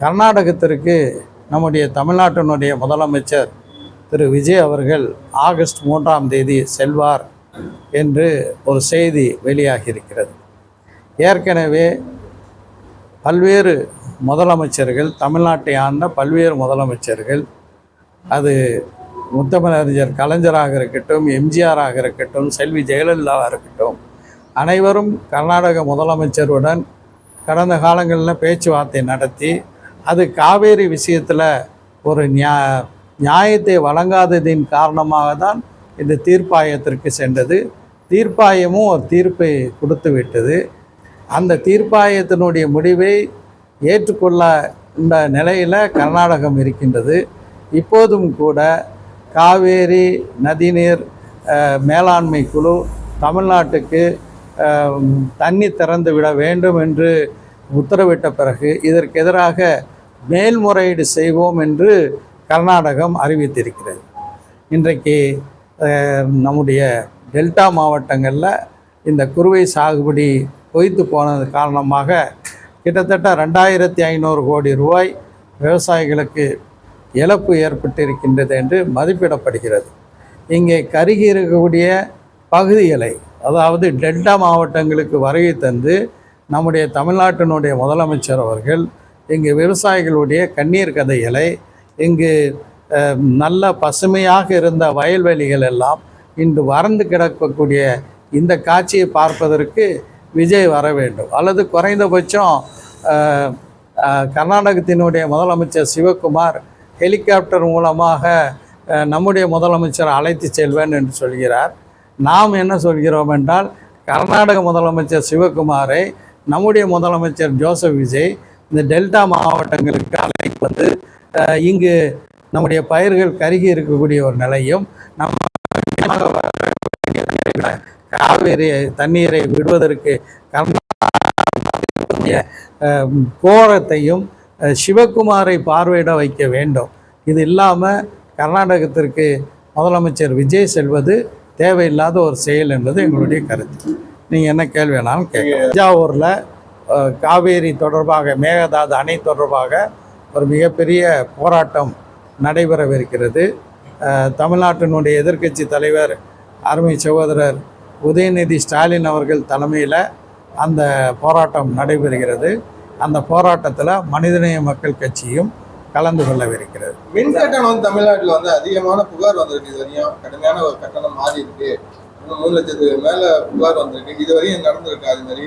கர்நாடகத்திற்கு நம்முடைய தமிழ்நாட்டினுடைய முதலமைச்சர் திரு விஜய் அவர்கள் ஆகஸ்ட் 3ஆம் தேதி செல்வார் என்று ஒரு செய்தி வெளியாகியிருக்கிறது. ஏற்கனவே பல்வேறு முதலமைச்சர்கள், தமிழ்நாட்டை ஆண்ட பல்வேறு முதலமைச்சர்கள், அது முத்தமிழறிஞர் கலைஞராக இருக்கட்டும், எம்ஜிஆராக இருக்கட்டும், செல்வி ஜெயலலிதாவாக இருக்கட்டும், அனைவரும் கர்நாடக முதலமைச்சருடன் கடந்த காலங்களில் பேச்சுவார்த்தை நடத்தி அது காவேரி விஷயத்தில் ஒரு நியாயத்தை வழங்காததின் காரணமாக தான் இந்த தீர்ப்பாயத்திற்கு சென்றது. தீர்ப்பாயமும் ஒரு தீர்ப்பை கொடுத்து விட்டது. அந்த தீர்ப்பாயத்தினுடைய முடிவை ஏற்றுக்கொள்ள இந்த நிலையில் கர்நாடகம் இருக்கின்றது. இப்போதும் கூட காவேரி நதிநீர் மேலாண்மை குழு தமிழ்நாட்டுக்கு தண்ணி திறந்து விட வேண்டும் என்று உத்தரவிட்ட பிறகு இதற்கு எதிராக மேல்முறையீடு செய்வோம் என்று கர்நாடகம் அறிவித்திருக்கிறது. இன்றைக்கு நம்முடைய டெல்டா மாவட்டங்களில் இந்த குறுவை சாகுபடி பொய்த்து போனது காரணமாக கிட்டத்தட்ட 2500 கோடி ரூபாய் விவசாயிகளுக்கு இழப்பு ஏற்பட்டிருக்கின்றது என்று மதிப்பிடப்படுகிறது. இங்கே கருகி இருக்கக்கூடிய பகுதிகளை, அதாவது டெல்டா மாவட்டங்களுக்கு வருகை தந்து நம்முடைய தமிழ்நாட்டினுடைய முதலமைச்சர் அவர்கள் இங்கு விவசாயிகளுடைய கண்ணீர் கதைகளை, இங்கு நல்ல பசுமையாக இருந்த வயல்வெளிகள் எல்லாம் இன்று வறண்டு கிடக்கக்கூடிய இந்த காட்சியை பார்ப்பதற்கு விஜய் வர வேண்டும். அல்லது குறைந்தபட்சம் கர்நாடகத்தினுடைய முதலமைச்சர் சிவகுமார் ஹெலிகாப்டர் மூலமாக நம்முடைய முதலமைச்சர் அழைத்து செல்வேன் என்று சொல்கிறார். நாம் என்ன சொல்கிறோம் என்றால், கர்நாடக முதலமைச்சர் சிவகுமாரை நம்முடைய முதலமைச்சர் ஜோசப் விஜய் இந்த டெல்டா மாவட்டங்களுக்கு அழைத்து வந்து இங்கு நம்முடைய பயிர்கள் கருகி இருக்கக்கூடிய ஒரு நிலையும், நம்ம காவேரி தண்ணீரை விடுவதற்கு கர்நாடக கோரத்தையும் சிவகுமாரை பார்வையிட வைக்க வேண்டும். இது இல்லாமல் கர்நாடகத்திற்கு முதலமைச்சர் விஜய் செல்வது தேவையில்லாத ஒரு செயல் என்பது எங்களுடைய கருத்து. நீங்கள் என்ன கேள்வி வேணாலும் கேட்கலாம். தஞ்சாவூரில் காவேரி தொடர்பாக, மேகதாது அணை தொடர்பாக ஒரு மிகப்பெரிய போராட்டம் நடைபெறவிருக்கிறது. தமிழ்நாட்டினுடைய எதிர்க்கட்சி தலைவர் அருமை சகோதரர் உதயநிதி ஸ்டாலின் அவர்கள் தலைமையில் அந்த போராட்டம் நடைபெறுகிறது. அந்த போராட்டத்தில் மனிதநேய மக்கள் கட்சியும் கலந்து கொள்ளவிருக்கிறது. மின் கட்டணம் தமிழ்நாட்டில் அதிகமான புகார் வந்திருக்கு. இது வரையும் கடுமையான ஒரு கட்டணம் மாறி இருக்கு. 3 லட்சத்துக்கு மேலே புகார் வந்திருக்கு. இது வரையும் நடந்திருக்கு. அது மாதிரி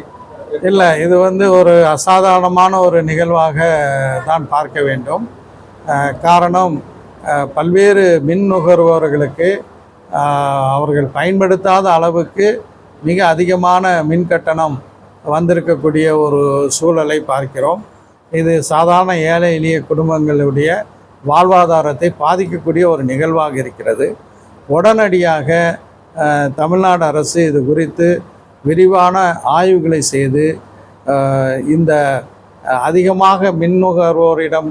இல்லை, இது ஒரு அசாதாரணமான ஒரு நிகழ்வாக தான் பார்க்க வேண்டும். காரணம், பல்வேறு மின் நுகர்வோர்களுக்கு அவர்கள் பயன்படுத்தாத அளவுக்கு மிக அதிகமான மின் கட்டணம் வந்திருக்கக்கூடிய ஒரு சூழலை பார்க்கிறோம். இது சாதாரண ஏழை எளிய குடும்பங்களுடைய வாழ்வாதாரத்தை பாதிக்கக்கூடிய ஒரு நிகழ்வாக இருக்கிறது. உடனடியாக தமிழ்நாடு அரசு இது குறித்து விரிவான ஆய்வுகளை செய்து இந்த அதிகமாக மின் நுகர்வோரிடம்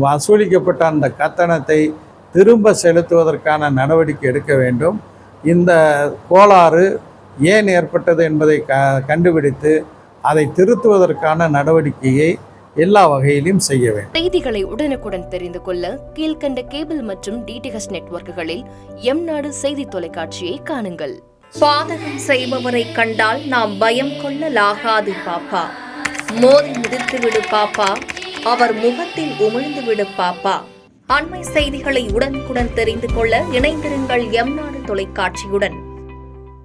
வசூலிக்கப்பட்ட அந்த கட்டணத்தை திரும்ப செலுத்துவதற்கான நடவடிக்கை எடுக்க வேண்டும். இந்த கோளாறு ஏன் ஏற்பட்டது என்பதை கண்டுபிடித்து அதை திருத்துவதற்கான நடவடிக்கையை எல்லா வகையிலும் செய்ய வேண்டும். செய்திகளை உடனுக்குடன் தெரிந்து கொள்ள கீழ்கண்ட கேபிள் மற்றும் டிடிஹெச் நெட்வொர்க்குகளில் எம்நாடு செய்தி தொலைக்காட்சியை காணுங்கள். பாதகம் செய்பவரை கண்டால் நாம் பயம் கொள்ளலாகாது பாப்பா. மோதி மிதித்து விடு பாப்பா, அவர் முகத்தில் உமிழ்ந்து விடு பாப்பா. அண்மை செய்திகளை உடனுக்குடன் தெரிந்து கொள்ள இணைந்திருங்கள் எம்நாடு தொலைக்காட்சியுடன்.